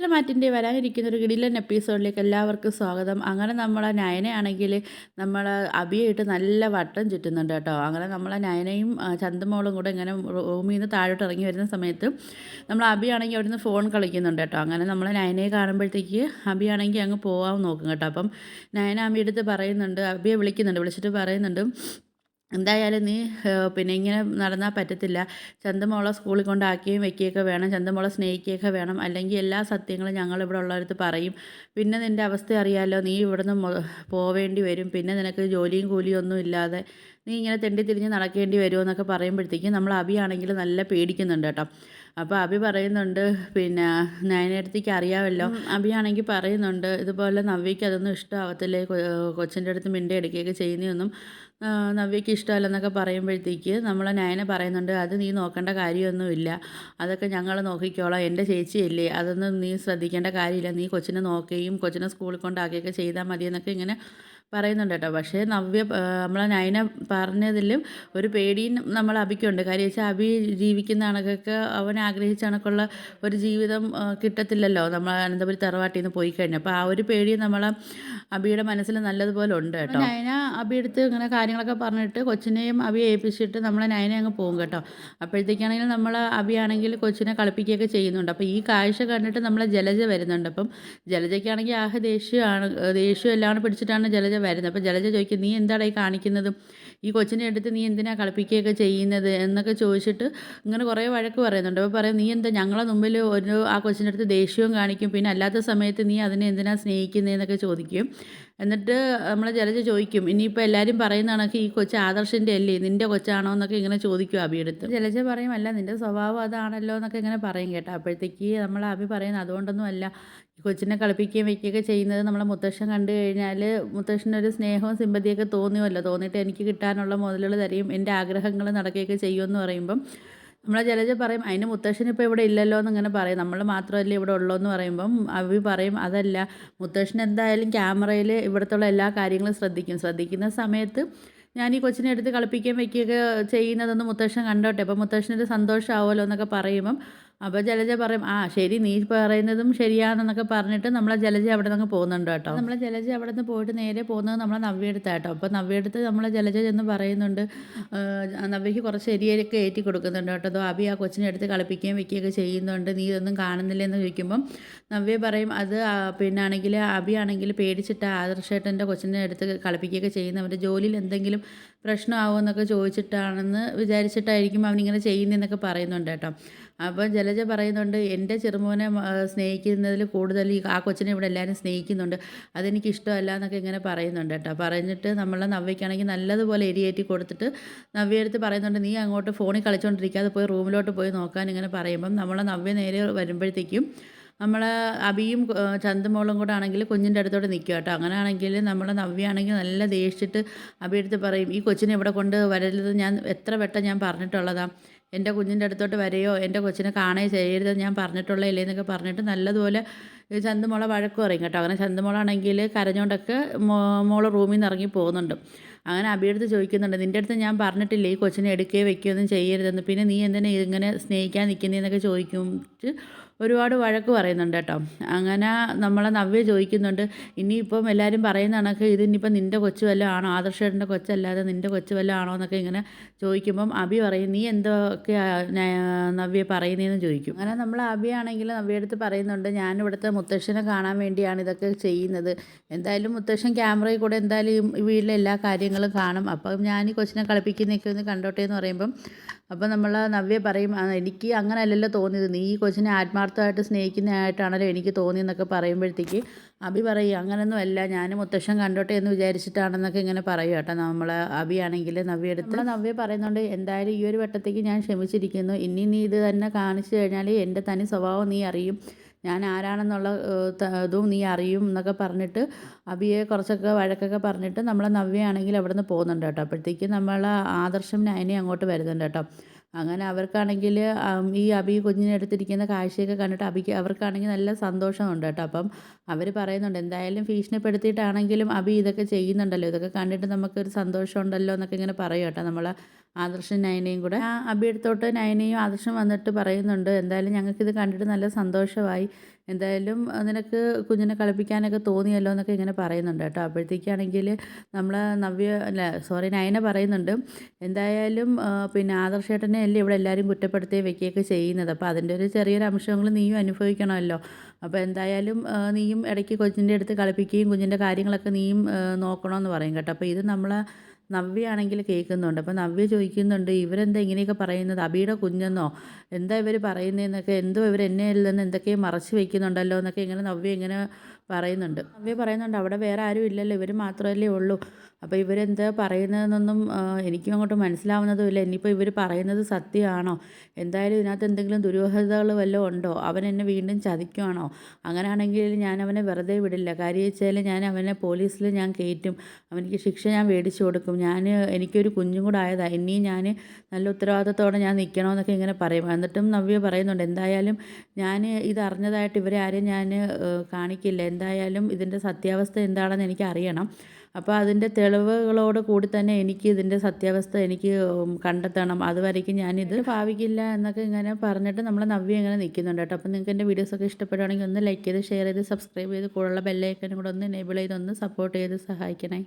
മാറ്റിൻ്റെ വരാനിരിക്കുന്ന ഒരു കിടിലൻ എപ്പിസോഡിലേക്ക് എല്ലാവർക്കും സ്വാഗതം. അങ്ങനെ നമ്മളെ നയനയാണെങ്കിൽ നമ്മൾ അഭിയായിട്ട് നല്ല വട്ടം ചുറ്റുന്നുണ്ട് കേട്ടോ. അങ്ങനെ നമ്മളെ നയനയും ചന്തമോളും കൂടെ ഇങ്ങനെ റൂമിൽ നിന്ന് താഴോട്ട് ഇറങ്ങി വരുന്ന സമയത്ത് നമ്മൾ അഭിയാണെങ്കിൽ അവിടെ നിന്ന് ഫോൺ കളിക്കുന്നുണ്ട് കേട്ടോ. അങ്ങനെ നമ്മളെ നയനയെ കാണുമ്പോഴത്തേക്ക് അഭിയാണെങ്കിൽ അങ്ങ് പോകാൻ നോക്കും കേട്ടോ. അപ്പം നയന അമ്മയുടെ അടുത്ത് പറയുന്നുണ്ട്, അഭിയെ വിളിച്ചിട്ട് പറയുന്നുണ്ട്, എന്തായാലും നീ പിന്നെ ഇങ്ങനെ നടന്നാൽ പറ്റത്തില്ല. ചന്തമോളെ സ്കൂളിൽ കൊണ്ടാക്കുകയും വയ്ക്കുകയൊക്കെ വേണം, ചന്തമോളെ സ്നേഹിക്കുകയൊക്കെ വേണം, അല്ലെങ്കിൽ എല്ലാ സത്യങ്ങളും ഞങ്ങളിവിടെ ഉള്ളവരടുത്ത് പറയും. പിന്നെ നിൻ്റെ അവസ്ഥ അറിയാമല്ലോ, നീ ഇവിടുന്ന് പോവേണ്ടി വരും, പിന്നെ നിനക്ക് ജോലിയും കൂലിയും ഒന്നും ഇല്ലാതെ നീ ഇങ്ങനെ തെണ്ടി തിരിഞ്ഞ് നടക്കേണ്ടി വരുമെന്നൊക്കെ പറയുമ്പോഴത്തേക്കും നമ്മൾ അഭിയാണെങ്കിൽ നല്ല പേടിക്കുന്നുണ്ട് കേട്ടോ. അപ്പോൾ അഭി പറയുന്നുണ്ട്, പിന്നെ നയനടുത്തേക്ക് അറിയാമല്ലോ. അഭിയാണെങ്കിൽ പറയുന്നുണ്ട്, ഇതുപോലെ നവ്യയ്ക്ക് അതൊന്നും ഇഷ്ടമാവത്തില്ലേ, കൊച്ചിൻ്റെ അടുത്ത് മിണ്ട എടുക്കുകയൊക്കെ ചെയ്യുന്നതൊന്നും നവ്യയ്ക്ക് ഇഷ്ടമല്ലെന്നൊക്കെ പറയുമ്പോഴത്തേക്ക് നമ്മളെ നയന പറയുന്നുണ്ട്, അത് നീ നോക്കേണ്ട കാര്യമൊന്നുമില്ല, അതൊക്കെ ഞങ്ങൾ നോക്കിക്കോളാം, എൻ്റെ ചേച്ചിയല്ലേ, അതൊന്നും നീ ശ്രദ്ധിക്കേണ്ട കാര്യമില്ല, നീ കൊച്ചിനെ നോക്കുകയും കൊച്ചിനെ സ്കൂളിൽ കൊണ്ടാക്കുകയൊക്കെ ചെയ്താൽ മതിയെന്നൊക്കെ ഇങ്ങനെ പറയുന്നുണ്ട് കേട്ടോ. പക്ഷേ നവ്യ നമ്മളെ നയന പറഞ്ഞതിലും ഒരു പേടിയും നമ്മൾ അഭിക്കുണ്ട്. കാര്യം വെച്ചാൽ അഭി ജീവിക്കുന്ന കണക്കൊക്കെ അവൻ ആഗ്രഹിച്ച കണക്കുള്ള ഒരു ജീവിതം കിട്ടത്തില്ലല്ലോ നമ്മൾ അനന്തപുരി തറവാട്ടിൽ നിന്ന് പോയി കഴിഞ്ഞാൽ. അപ്പോൾ ആ ഒരു പേടി നമ്മളെ അഭിയുടെ മനസ്സിൽ നല്ലതുപോലെ ഉണ്ട് കേട്ടോ. നയന അഭിയെടുത്ത് ഇങ്ങനെ കാര്യങ്ങളൊക്കെ പറഞ്ഞിട്ട് കൊച്ചിനെയും അഭിയെ ഏൽപ്പിച്ചിട്ട് നമ്മളെ നയനെ അങ്ങ് പോകും കേട്ടോ. അപ്പോഴത്തേക്കാണെങ്കിൽ നമ്മൾ അഭിയാണെങ്കിൽ കൊച്ചിനെ കളിപ്പിക്കുകയൊക്കെ ചെയ്യുന്നുണ്ട്. അപ്പോൾ ഈ കാഴ്ച കണ്ടിട്ട് നമ്മളെ ജലജ വരുന്നുണ്ട്. അപ്പം ജലജയ്ക്കാണെങ്കിൽ ദേഷ്യം എല്ലാം പിടിച്ചിട്ടാണ് ജലജ വരുന്നത്. അപ്പോൾ ജലജ ചോദിക്കും, നീ എന്താണ് ഈ കാണിക്കുന്നത്, ഈ കൊച്ചിനെ എടുത്ത് നീ എന്തിനാ കളിപ്പിക്കുകയൊക്കെ ചെയ്യുന്നത് എന്നൊക്കെ ചോദിച്ചിട്ട് ഇങ്ങനെ കുറേ വഴക്ക് പറയുന്നുണ്ട്. അപ്പോൾ പറയും, നീ എന്താ ഞങ്ങളെ മുമ്പിൽ ആ കൊച്ചിൻ്റെ അടുത്ത് ദേഷ്യവും കാണിക്കും, പിന്നെ അല്ലാത്ത സമയത്ത് നീ അതിനെ എന്തിനാ സ്നേഹിക്കുന്നതെന്നൊക്കെ ചോദിക്കും. എന്നിട്ട് നമ്മളെ ജലജ ചോദിക്കും, ഇനിയിപ്പോൾ എല്ലാവരും പറയുന്ന കണക്ക് ഈ കൊച്ച് ആദർശിൻ്റെ അല്ലേ, നിൻ്റെ കൊച്ചാണോ എന്നൊക്കെ ഇങ്ങനെ ചോദിക്കും അഭിയെടുത്ത്. ജലജ പറയും, അല്ല നിൻ്റെ സ്വഭാവം അതാണല്ലോ എന്നൊക്കെ ഇങ്ങനെ പറയും കേട്ടോ. അപ്പോഴത്തേക്ക് നമ്മൾ അഭി പറയുന്നത്, അതുകൊണ്ടൊന്നും അല്ല, ഈ കൊച്ചിനെ കളിപ്പിക്കുകയും വയ്ക്കുകയൊക്കെ ചെയ്യുന്നത് നമ്മളെ മുത്തശ്ശൻ കണ്ടു കഴിഞ്ഞാൽ മുത്തശ്ശനൊരു സ്നേഹവും സിമ്പതിയൊക്കെ തോന്നിയിട്ട് എനിക്ക് കിട്ടാനുള്ള മുതലുകൾ തരും, എൻ്റെ ആഗ്രഹങ്ങൾ നടക്കുകയൊക്കെ ചെയ്യുമെന്ന് പറയുമ്പം നമ്മളെ ജലജ പറയും, അതിന് മുത്തശ്ശൻ ഇപ്പോൾ ഇവിടെ ഇല്ലല്ലോ എന്നിങ്ങനെ പറയും, നമ്മൾ മാത്രമല്ലേ ഇവിടെ ഉള്ളൂ എന്ന് പറയുമ്പം അഭി പറയും, അതല്ല, മുത്തശ്ശൻ എന്തായാലും ക്യാമറയിൽ ഇവിടുത്തുള്ള എല്ലാ കാര്യങ്ങളും ശ്രദ്ധിക്കുന്ന സമയത്ത് ഞാൻ ഈ കൊച്ചിനെ എടുത്ത് കളിപ്പിക്കുകയും വയ്ക്കുകയൊക്കെ ചെയ്യുന്നതൊന്ന് മുത്തശ്ശൻ കണ്ടോട്ടെ, അപ്പോൾ മുത്തശ്ശനൊരു സന്തോഷമാവുമല്ലോ എന്നൊക്കെ പറയുമ്പം അപ്പോൾ ജലജ പറയും, ആ ശരി, നീ പറയുന്നതും ശരിയാണെന്നൊക്കെ പറഞ്ഞിട്ട് നമ്മളെ ജലജ അവിടെ നിന്ന് പോകുന്നുണ്ട് കേട്ടോ. നമ്മളെ ജലജ അവിടെ നിന്ന് പോയിട്ട് നേരെ പോകുന്നത് നമ്മളെ നവ്യയെടുത്ത് കേട്ടോ. അപ്പോൾ നവ്യയെടുത്ത് നമ്മളെ ജലജ ചെന്ന് പറയുന്നുണ്ട്, നവ്യയ്ക്ക് കുറച്ച് എരിയൊക്കെ ഏറ്റി കൊടുക്കുന്നുണ്ട് കേട്ടോ. അതോ അഭി ആ കൊച്ചിനെ എടുത്ത് കളിപ്പിക്കുകയും വയ്ക്കുകയൊക്കെ ചെയ്യുന്നുണ്ട്, നീ ഇതൊന്നും കാണുന്നില്ലെന്ന് ചോദിക്കുമ്പം നവ്യ പറയും, അത് പിന്നാണെങ്കിൽ അഭിയാണെങ്കിൽ പേടിച്ചിട്ട് ആദർശേട്ടൻ്റെ കൊച്ചിനെ എടുത്ത് കളിപ്പിക്കുകയൊക്കെ ചെയ്യുന്നവൻ്റെ ജോലിയിൽ എന്തെങ്കിലും പ്രശ്നമാവുമെന്നൊക്കെ ചോദിച്ചിട്ടാണെന്ന് വിചാരിച്ചിട്ടായിരിക്കും അവനിങ്ങനെ ചെയ്യുന്നതെന്നൊക്കെ പറയുന്നുണ്ട് കേട്ടോ. അപ്പോൾ ജലജ പറയുന്നുണ്ട്, എൻ്റെ ചെറുമോനെ സ്നേഹിക്കുന്നതിൽ കൂടുതൽ ആ കൊച്ചിനെ ഇവിടെ എല്ലാവരും സ്നേഹിക്കുന്നുണ്ട്, അതെനിക്ക് ഇഷ്ടമല്ല എന്നൊക്കെ ഇങ്ങനെ പറയുന്നുണ്ട് കേട്ടോ. പറഞ്ഞിട്ട് നമ്മളെ നവ്യയ്ക്കാണെങ്കിൽ നല്ലതുപോലെ എരിയേറ്റി കൊടുത്തിട്ട് നവ്യയെടുത്ത് പറയുന്നുണ്ട്, നീ അങ്ങോട്ട് ഫോണിൽ കളിച്ചുകൊണ്ടിരിക്കാതെ പോയി റൂമിലോട്ട് പോയി നോക്കാൻ ഇങ്ങനെ പറയുമ്പം നമ്മളെ നവ്യ നേരെ വരുമ്പോഴത്തേക്കും നമ്മൾ അഭിയും ചന്തമോളും കൂടെ ആണെങ്കിൽ കുഞ്ഞിൻ്റെ അടുത്തോട്ട് നിൽക്കുക കേട്ടോ. അങ്ങനെയാണെങ്കിൽ നമ്മളെ നവ്യാണെങ്കിൽ നല്ല ദേഷിച്ചിട്ട് അഭിയെടുത്ത് പറയും, ഈ കൊച്ചിനെ ഇവിടെ കൊണ്ട് വരരുത്, ഞാൻ എത്ര വട്ടം ഞാൻ പറഞ്ഞിട്ടുള്ളതാണ്, എൻ്റെ കുഞ്ഞിൻ്റെ അടുത്തോട്ട് വരെയോ എൻ്റെ കൊച്ചിനെ കാണുകയോ ചെയ്യരുതെന്ന് ഞാൻ പറഞ്ഞിട്ടുള്ളതല്ലേ എന്നൊക്കെ പറഞ്ഞിട്ട് നല്ലതുപോലെ ചന്തമോളെ വഴക്ക് പറയും കേട്ടോ. അങ്ങനെ ചന്തമോളാണെങ്കിൽ കരഞ്ഞുകൊണ്ടൊക്കെ മോള് റൂമിൽ നിന്ന് ഇറങ്ങി പോകുന്നുണ്ട്. അങ്ങനെ അഭിയെടുത്ത് ചോദിക്കുന്നുണ്ട്, നിൻ്റെ അടുത്ത് ഞാൻ പറഞ്ഞിട്ടില്ലേ ഈ കൊച്ചിനെ എടുക്കുകയോ വയ്ക്കുകയൊന്നും ചെയ്യരുതെന്ന്, പിന്നെ നീ എന്തിനാ ഇങ്ങനെ സ്നേഹിക്കാൻ നിൽക്കുന്നതെന്നൊക്കെ ചോദിച്ചിട്ട് ഒരുപാട് വഴക്ക് പറയുന്നുണ്ട് കേട്ടോ. അങ്ങനെ നമ്മളെ നവ്യ ചോദിക്കുന്നുണ്ട്, ഇനിയിപ്പം എല്ലാവരും പറയുന്ന കണക്ക് ഇതിനിപ്പം നിൻ്റെ കൊച്ചു വല്ലതും ആണോ, ആദർശേട്ടൻ്റെ കൊച്ചല്ലാതെ നിൻ്റെ കൊച്ചു വല്ലതും ആണോ എന്നൊക്കെ ഇങ്ങനെ ചോദിക്കുമ്പം അഭി പറയും, നീ എന്തൊക്കെയാണ് നവ്യ പറയുന്നതെന്ന് ചോദിക്കും. അങ്ങനെ നമ്മൾ അഭിയാണെങ്കിൽ നവ്യയെടുത്ത് പറയുന്നുണ്ട്, ഞാനിവിടുത്തെ മുത്തശ്ശനെ കാണാൻ വേണ്ടിയാണ് ഇതൊക്കെ ചെയ്യുന്നത്, എന്തായാലും മുത്തശ്ശൻ ക്യാമറയിൽ കൂടെ എന്തായാലും ഈ വീട്ടിലെ എല്ലാ കാര്യങ്ങളും കാണും, അപ്പം ഞാൻ ഈ കൊച്ചിനെ കളിപ്പിക്കുന്നതൊക്കെ ഒന്ന് കണ്ടോട്ടെ എന്ന് പറയുമ്പം അപ്പോൾ നമ്മൾ നവ്യ പറയും, എനിക്ക് അങ്ങനെ അല്ലല്ലോ തോന്നിയത്, നീ ഈ കൊച്ചിനെ ആത്മാർത്ഥമായിട്ട് സ്നേഹിക്കുന്നതായിട്ടാണല്ലോ എനിക്ക് തോന്നിയെന്നൊക്കെ പറയുമ്പോഴത്തേക്ക് അഭി പറയും, അങ്ങനെയൊന്നും അല്ല, ഞാൻ മുത്തശ്ശൻ കണ്ടോട്ടെ എന്ന് വിചാരിച്ചിട്ടാണെന്നൊക്കെ ഇങ്ങനെ പറയും കേട്ടോ. നമ്മൾ അഭിയാണെങ്കിൽ നവ്യ എടുത്ത് നവ്യ പറയുന്നുണ്ട്, എന്തായാലും ഈ ഒരു വട്ടത്തേക്ക് ഞാൻ ക്ഷമിച്ചിരിക്കുന്നു, ഇനി നീ ഇത് തന്നെ കാണിച്ചു കഴിഞ്ഞാൽ എൻ്റെ തനി സ്വഭാവം നീ അറിയും, ഞാൻ ആരാണെന്നുള്ള ഇതും നീ അറിയും എന്നൊക്കെ പറഞ്ഞിട്ട് അഭിയെ കുറച്ചൊക്കെ വഴക്കൊക്കെ പറഞ്ഞിട്ട് നമ്മളെ നവ്യയാണെങ്കിൽ അവിടെ നിന്ന് പോകുന്നുണ്ട് കേട്ടോ. അപ്പോഴത്തേക്കും നമ്മൾ ആദർശം നയനെ അങ്ങോട്ട് വരുന്നുണ്ട് കേട്ടോ. അങ്ങനെ അവർക്കാണെങ്കിൽ ഈ അഭി കുഞ്ഞിനെ എടുത്തിരിക്കുന്ന കാഴ്ചയൊക്കെ കണ്ടിട്ട് അവർക്കാണെങ്കിൽ നല്ല സന്തോഷമുണ്ട് കേട്ടോ. അപ്പം അവർ പറയുന്നുണ്ട്, എന്തായാലും ഭീഷണിപ്പെടുത്തിയിട്ടാണെങ്കിലും അഭി ഇതൊക്കെ ചെയ്യുന്നുണ്ടല്ലോ, ഇതൊക്കെ കണ്ടിട്ട് നമുക്കൊരു സന്തോഷമുണ്ടല്ലോ എന്നൊക്കെ ഇങ്ങനെ പറയും കേട്ടോ. നമ്മൾ ആദർശം നയനയും കൂടെ അഭിയെടുത്തോട്ട് നയനയും ആദർശം വന്നിട്ട് പറയുന്നുണ്ട്, എന്തായാലും ഞങ്ങൾക്കിത് കണ്ടിട്ട് നല്ല സന്തോഷമായി, എന്തായാലും നിനക്ക് കുഞ്ഞിനെ കളിപ്പിക്കാനൊക്കെ തോന്നിയല്ലോ എന്നൊക്കെ ഇങ്ങനെ പറയുന്നുണ്ട് കേട്ടോ. അപ്പോഴത്തേക്കാണെങ്കിൽ നമ്മളെ നവ്യ അല്ല സോറി നയന പറയുന്നുണ്ട്, എന്തായാലും പിന്നെ ആദർശേട്ടനെ അല്ലേ ഇവിടെ എല്ലാവരും കുറ്റപ്പെടുത്തുകയും വെക്കുകയൊക്കെ ചെയ്യുന്നത്. അപ്പോൾ അതിൻ്റെ ഒരു ചെറിയൊരു അംശങ്ങൾ നീയും അനുഭവിക്കണമല്ലോ. അപ്പോൾ എന്തായാലും നീയും ഇടയ്ക്ക് കൊച്ചിൻ്റെ അടുത്ത് കളിപ്പിക്കുകയും കുഞ്ഞിൻ്റെ കാര്യങ്ങളൊക്കെ നീയും നോക്കണമെന്ന് പറയും കേട്ടോ. അപ്പോൾ ഇത് നമ്മളെ നവ്യയാണെങ്കിൽ കേൾക്കുന്നുണ്ട്. അപ്പോൾ നവ്യ ചോദിക്കുന്നുണ്ട്, ഇവരെന്താ ഇങ്ങനെയൊക്കെ പറയുന്നത്, അബിയുടെ കുഞ്ഞെന്നോ എന്താ ഇവർ പറയുന്നതെന്നൊക്കെ, എന്തോ ഇവർ എന്നിൽ നിന്ന് എന്തൊക്കെയോ മറച്ച് വയ്ക്കുന്നുണ്ടല്ലോ എന്നൊക്കെ ഇങ്ങനെ നവ്യ ഇങ്ങനെ പറയുന്നുണ്ട്. നവ്യ പറയുന്നുണ്ട്, അവിടെ വേറെ ആരും ഇല്ലല്ലോ, ഇവർ മാത്രമല്ലേ ഉള്ളൂ. അപ്പോൾ ഇവരെന്താ പറയുന്നതെന്നൊന്നും എനിക്കും അങ്ങോട്ട് മനസ്സിലാവുന്നതുമില്ല. ഇനിയിപ്പോൾ ഇവർ പറയുന്നത് സത്യമാണോ, എന്തായാലും ഇതിനകത്ത് എന്തെങ്കിലും ദുരൂഹതകൾ വല്ലതും ഉണ്ടോ, അവൻ എന്നെ വീണ്ടും ചതിക്കുവാണോ, അങ്ങനെയാണെങ്കിൽ ഞാൻ അവനെ വെറുതെ വിടില്ല. കാര്യം വെച്ചാൽ ഞാൻ അവനെ പോലീസിൽ ഞാൻ കയറ്റും, അവനിക്ക് ശിക്ഷ ഞാൻ മേടിച്ചു കൊടുക്കും. എനിക്കൊരു കുഞ്ഞും കൂടെ ആയതാണ്, ഇനിയും ഞാൻ നല്ല ഉത്തരവാദിത്തത്തോടെ ഞാൻ നിൽക്കണമെന്നൊക്കെ ഇങ്ങനെ പറയും. എന്നിട്ടും നവ്യ പറയുന്നുണ്ട്, എന്തായാലും ഞാൻ ഇതറിഞ്ഞതായിട്ട് ഇവരെ ആരും ഞാൻ കാണിക്കില്ല, എന്തായാലും ഇതിൻ്റെ സത്യാവസ്ഥ എന്താണെന്ന് എനിക്ക് അറിയണം. അപ്പോൾ അതിൻ്റെ തെളിവുകളോട് കൂടി തന്നെ എനിക്ക് ഇതിൻ്റെ സത്യാവസ്ഥ എനിക്ക് കണ്ടെത്തണം, അതുവരേക്കും ഞാനിത് ഭാവിക്കില്ല എന്നൊക്കെ ഇങ്ങനെ പറഞ്ഞിട്ട് നമ്മൾ നവ്യ ഇങ്ങനെ നിൽക്കുന്നുണ്ട് കേട്ടോ. അപ്പോൾ നിങ്ങൾക്ക് എൻ്റെ വീഡിയോസൊക്കെ ഇഷ്ടപ്പെടുകയാണെങ്കിൽ ഒന്ന് ലൈക്ക് ചെയ്ത് ഷെയർ ചെയ്ത് സബ്സ്ക്രൈബ് ചെയ്ത് കൂടുതലുള്ള ബെല്ലൈക്കനും കൂടെ ഒന്ന് എനേബിൾ ചെയ്ത് ഒന്ന് സപ്പോർട്ട് ചെയ്ത് സഹായിക്കണേ.